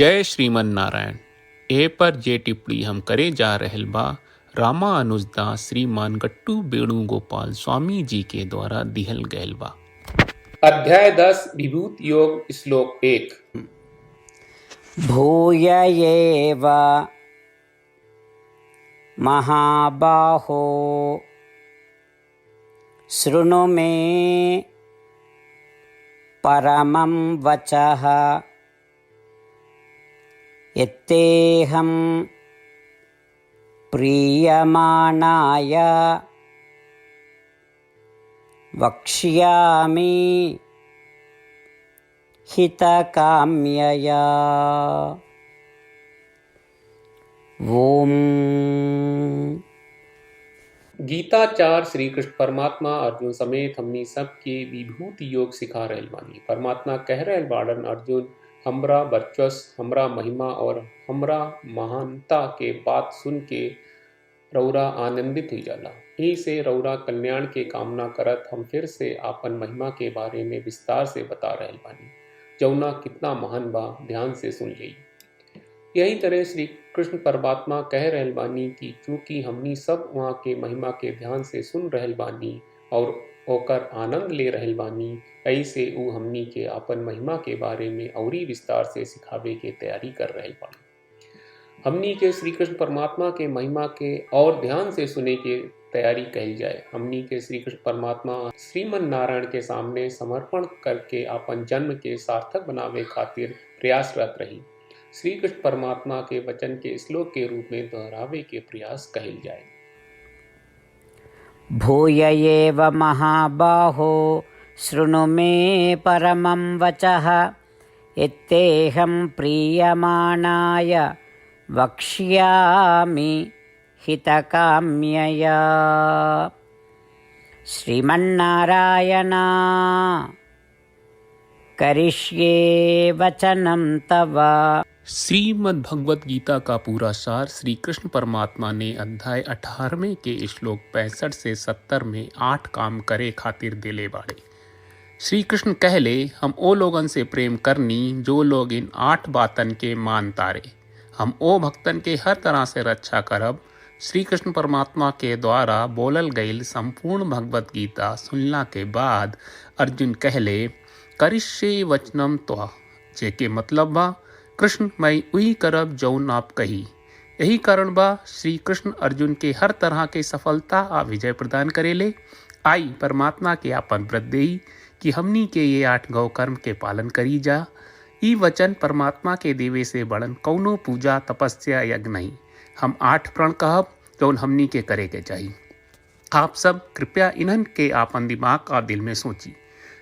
जय श्रीमन नारायण। ए पर जे टिप्पणी हम करे जा रहल बा रामानुजदास श्रीमान गट्टू वेणुगोपाल स्वामी जी के द्वारा दिहल गयल बा। अध्याय 10 विभूत योग श्लोक 1। भूय एव महाबाहो शृणु मे परमं वचः यत्तेऽहं प्रीयमाणाय वक्ष्यामि हितकाम्यया। ओम। गीताचार्य श्री कृष्ण परमात्मा अर्जुन समेत हमनी सबके विभूति योग सिखा रहल बानी। परमात्मा कह रहल बाड़न, अर्जुन हमरा वर्चस्व, हमरा महिमा और हमरा महानता के बात सुन के रौरा आनंदित हुई जाला। यही से रौरा कल्याण के कामना करत हम फिर से आपन महिमा के बारे में विस्तार से बता रहल बानी, जौना कितना महान बा, ध्यान से सुन ली। यही तरह श्री कृष्ण परमात्मा कह रहल बानी कि चूंकि हमनी सब वहाँ के महिमा के ध्यान से सुन रहल बानी और ओकर आनंद ले रहल बानी, ऐसे ऊ हमनी के आपन महिमा के बारे में औरी विस्तार से सिखावे के तैयारी कर रहल बानी। हमनी के श्री कृष्ण परमात्मा के महिमा के और ध्यान से सुने के तैयारी कही जाए। हमनी के श्री कृष्ण परमात्मा श्रीमन नारायण के सामने समर्पण करके अपन जन्म के सार्थक बनावे खातिर प्रयासरत रही। श्री कृष्ण परमात्मा के वचन के श्लोक के रूप में दोहरावे के प्रयास कहल जाए। भूय एव महाबाहो शृणु मे परमं वचः यत्तेऽहं प्रीयमाणाय वक्ष्यामि हितकाम्यया। श्रीमन्नारायण करिष्ये वचनं तव। श्रीमद् भगवत गीता का पूरा सार श्री कृष्ण परमात्मा ने अध्याय 18वें के श्लोक 65 से 70 में 8 काम करे खातिर दिले बाड़े। श्री कृष्ण कहले, हम ओ लोगन से प्रेम करनी जो लोग इन 8 बातन के मान तारे। हम ओ भक्तन के हर तरह से रक्षा करब। श्री कृष्ण परमात्मा के द्वारा बोलल गईल संपूर्ण भगवत गीता सुनला के बाद अर्जुन कहले, करिष्ये वचनम त्वा, जेके मतलब बा कृष्ण मैं उही करब जौन आप कही। यही कारण बा श्री कृष्ण अर्जुन के हर तरह के सफलता आ विजय प्रदान करेले। आई परमात्मा के आपन व्रत देई कि हमनी के ये 8 गौ कर्म के पालन करी जा। ई वचन परमात्मा के देवे से बड़न कौनो पूजा तपस्या यज्ञ नहीं। हम 8 प्रण कहब जौन हमनी के करे के चाहिए। आप सब कृपया इन्हन के आपन दिमाग और दिल में सोची।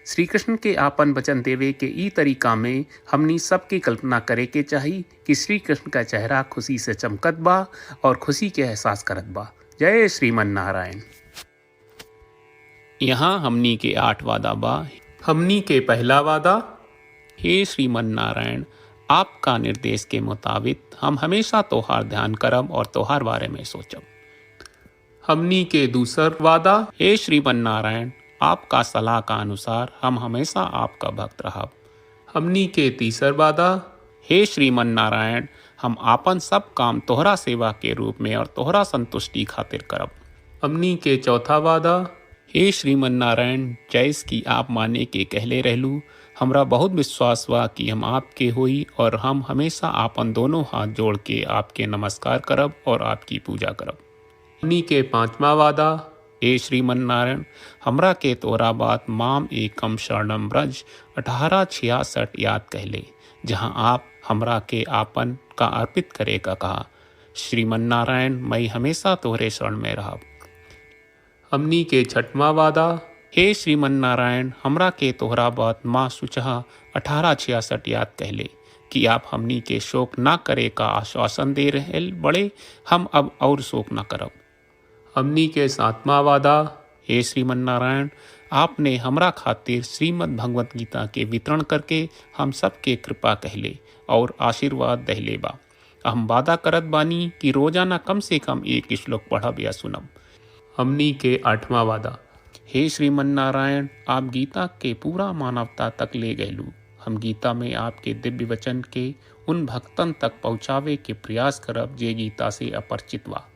श्री कृष्ण के आपन वचन देवे के ई तरीका में हमनी सबकी कल्पना करे के चाहिए कि श्री कृष्ण का चेहरा खुशी से चमकत बा और खुशी के एहसास करत बा। जय श्रीमन नारायण। यहाँ हमनी के 8 वादा बा। हमनी के पहला वादा, हे श्रीमन नारायण, आपका निर्देश के मुताबिक हम हमेशा तोहार ध्यान करब और तोहार बारे में सोचब। हमनी के दूसर वादा, हे श्रीमन नारायण, आपका सलाह का अनुसार हम हमेशा आपका भक्त रहब। हमनी के तीसर वादा, हे श्रीमन नारायण, हम आपन सब काम तोहरा सेवा के रूप में और तोहरा संतुष्टि खातिर करब। हमनी के चौथा वादा, हे श्रीमन नारायण, जैस की आप माने के कहले रहलू, हमरा बहुत विश्वास बा कि हम आपके होई और हम हमेशा आपन दोनों हाथ जोड़ के आपके नमस्कार करब और आपकी पूजा करब। हमनी के पांचवा वादा, हे श्रीमन नारायण, हमरा के तोरा बात माम एकम शरणम ब्रज 1866 याद कहले, जहां आप हमरा के आपन का अर्पित करे का कहा। श्रीमन नारायण, मैं हमेशा तोहरे शरण में रहब। हमनी के छठवां वादा, हे श्रीमन नारायण, हमरा के तोहरा बात माँ सुचहा 1866 याद कहले कि आप हमनी के शोक ना करे का आश्वासन दे रहे बड़े। हम अब और शोक ना करब। हमनी के 7वां वादा, हे श्रीमन नारायण, आपने हमरा खातिर श्रीमद् भगवत गीता के वितरण करके हम सबके कृपा कहले और आशीर्वाद दहले बा। हम वादा करत बानी कि रोजाना कम से कम 1 श्लोक पढ़ब या सुनब। हमनी के 8वां वादा, हे श्रीमन नारायण, आप गीता के पूरा मानवता तक ले गयलू। हम गीता में आपके दिव्य वचन के उन भक्तन तक पहुँचावे के प्रयास करब जे गीता से अपरिचित बा।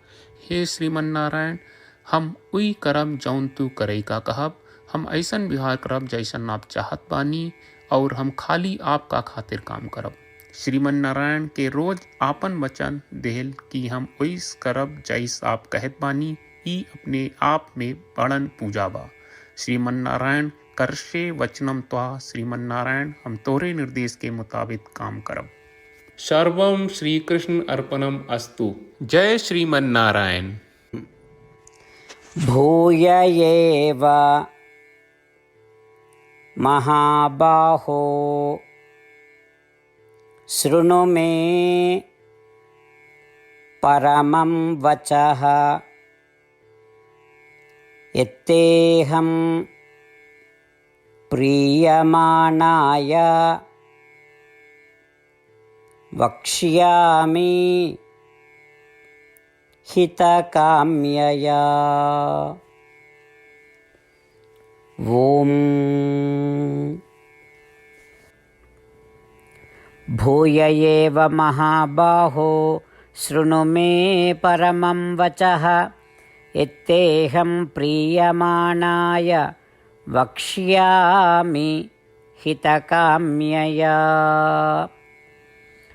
हे श्रीमन नारायण, हम उई करब जौन तू करे का कहब। हम ऐसन व्यवहार करब जैसन आप चाहत बानी और हम खाली आपका खातिर काम करब। श्रीमन नारायण के रोज आपन वचन देहल कि हम ओइस करब जैस आप कहत बानी, ई अपने आप में बड़न पूजा बा। श्रीमन नारायण करशे वचनम त्वा। श्रीमन नारायण, हम तोरे निर्देश के मुताबिक काम करब। सर्वम श्री कृष्ण अर्पणम अस्तु। जय श्रीमन नारायण। भूय एव महाबाहो शृणु मे परमं वचः। यत्तेऽहं प्रीयमाणाय वक्ष्यामि हितकाम्यया। ॐ भूय एव महाबाहो शृणु मे परमं वचः। यत्तेऽहं प्रीयमाणाय वक्ष्यामि हितकाम्यया।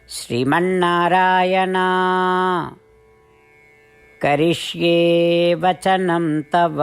श्रीमन्नारायण करिष्ये वचनं तव।